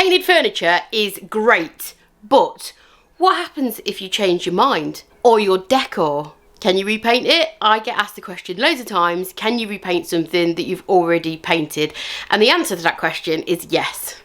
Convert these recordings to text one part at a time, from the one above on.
Painted furniture is great, but what happens if you change your mind? Or your decor? Can you repaint it? I get asked the question loads of times, can you repaint something that you've already painted? And the answer to that question is yes.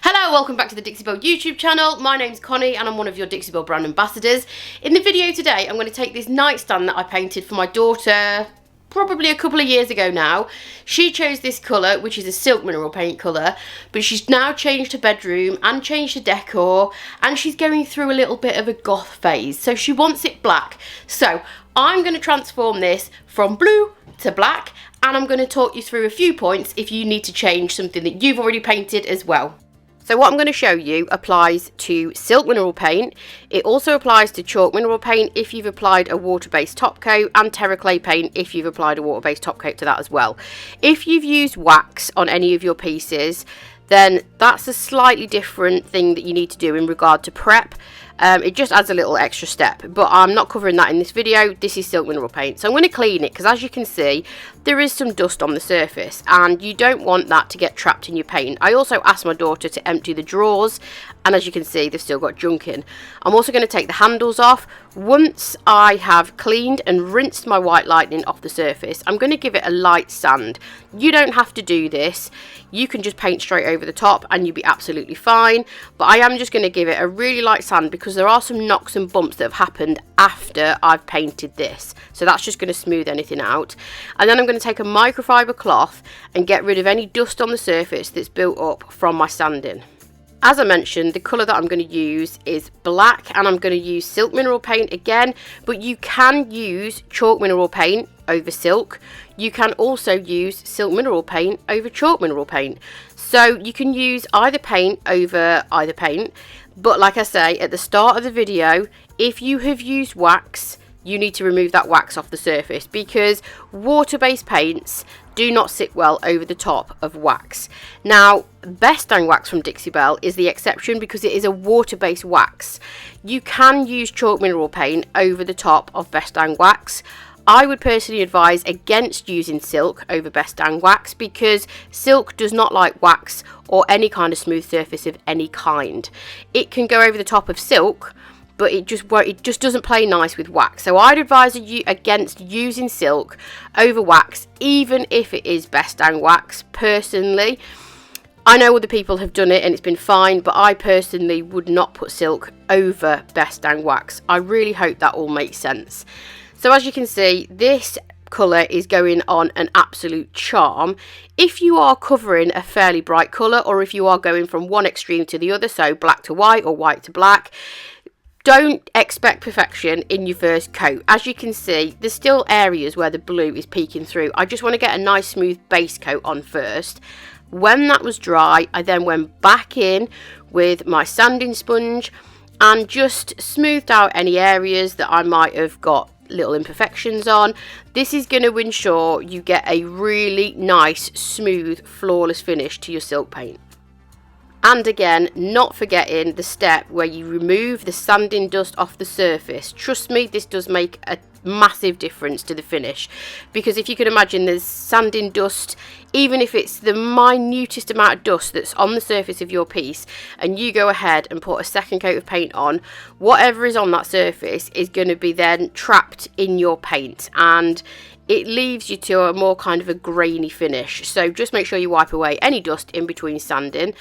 Hello, welcome back to the Dixie Belle YouTube channel. My name's Connie and I'm one of your Dixie Belle brand ambassadors. In the video today, I'm going to take this nightstand that I painted for my daughter probably a couple of years ago now. She chose this colour, which is a silk mineral paint colour, but she's now changed her bedroom and changed the decor, and she's going through a little bit of a goth phase, so she wants it black. So I'm going to transform this from blue to black, and I'm going to talk you through a few points if you need to change something that you've already painted as well. So what I'm going to show you applies to silk mineral paint. It also applies to chalk mineral paint if you've applied a water-based top coat, and terra clay paint if you've applied a water-based top coat to that as well. If you've used wax on any of your pieces, then that's a slightly different thing that you need to do in regard to prep. It just adds a little extra step, but I'm not covering that in this video. This is silk mineral paint, so I'm going to clean it because, as you can see, there is some dust on the surface and you don't want that to get trapped in your paint. I also asked my daughter to empty the drawers, and as you can see, they've still got junk in. I'm also going to take the handles off. Once I have cleaned and rinsed my white lightning off the surface, I'm going to give it a light sand. You don't have to do this. You can just paint straight over the top and you'll be absolutely fine, but I am just going to give it a really light sand because there are some knocks and bumps that have happened after I've painted this, so that's just going to smooth anything out. And then I'm going to take a microfiber cloth and get rid of any dust on the surface that's built up from my sanding. As I mentioned, the colour that I'm going to use is black, and I'm going to use silk mineral paint again, but you can use chalk mineral paint over silk. You can also use silk mineral paint over chalk mineral paint. So you can use either paint over either paint, but like I say at the start of the video, if you have used wax, you need to remove that wax off the surface because water-based paints do not sit well over the top of wax. Now, Best Dang wax from Dixie Belle is the exception because it is a water-based wax. You can use chalk mineral paint over the top of Best Dang wax. I would personally advise against using silk over Best Dang wax because silk does not like wax or any kind of smooth surface of any kind. It can go over the top of silk, but it just doesn't play nice with wax. So I'd advise you against using silk over wax, even if it is Best Dang wax. Personally, I know other people have done it and it's been fine, but I personally would not put silk over Best Dang wax. I really hope that all makes sense. So as you can see, this colour is going on an absolute charm. If you are covering a fairly bright colour, or if you are going from one extreme to the other, so black to white or white to black, don't expect perfection in your first coat. As you can see, there's still areas where the blue is peeking through. I just want to get a nice smooth base coat on first. When that was dry, I then went back in with my sanding sponge and just smoothed out any areas that I might have got little imperfections on. This is going to ensure you get a really nice, smooth, flawless finish to your silk paint. And again, not forgetting the step where you remove the sanding dust off the surface. Trust me, this does make a massive difference to the finish, because if you can imagine, there's sanding dust, even if it's the minutest amount of dust that's on the surface of your piece, and you go ahead and put a second coat of paint on, whatever is on that surface is going to be then trapped in your paint, and it leaves you to a more kind of a grainy finish. So just make sure you wipe away any dust in between sanding.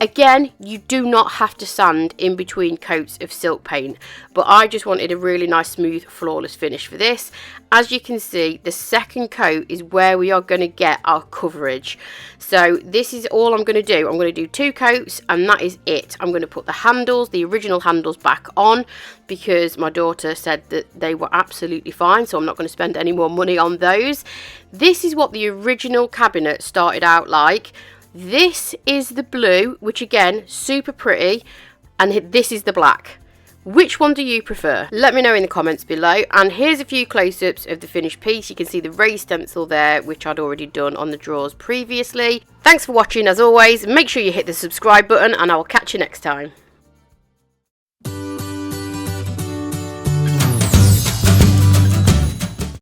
Again, you do not have to sand in between coats of silk paint, but I just wanted a really nice, smooth, flawless finish for this. As you can see, the second coat is where we are going to get our coverage. So this is all I'm going to do. I'm going to do 2 coats and that is it. I'm going to put the handles, the original handles, back on because my daughter said that they were absolutely fine, so I'm not going to spend any more money on those. This is what the original cabinet started out like. This is the blue, which again, super pretty, and this is the black. Which one do you prefer? Let me know in the comments below. And here's a few close-ups of the finished piece. You can see the raised stencil there, which I'd already done on the drawers previously. Thanks for watching as always. Make sure you hit the subscribe button and I will catch you next time.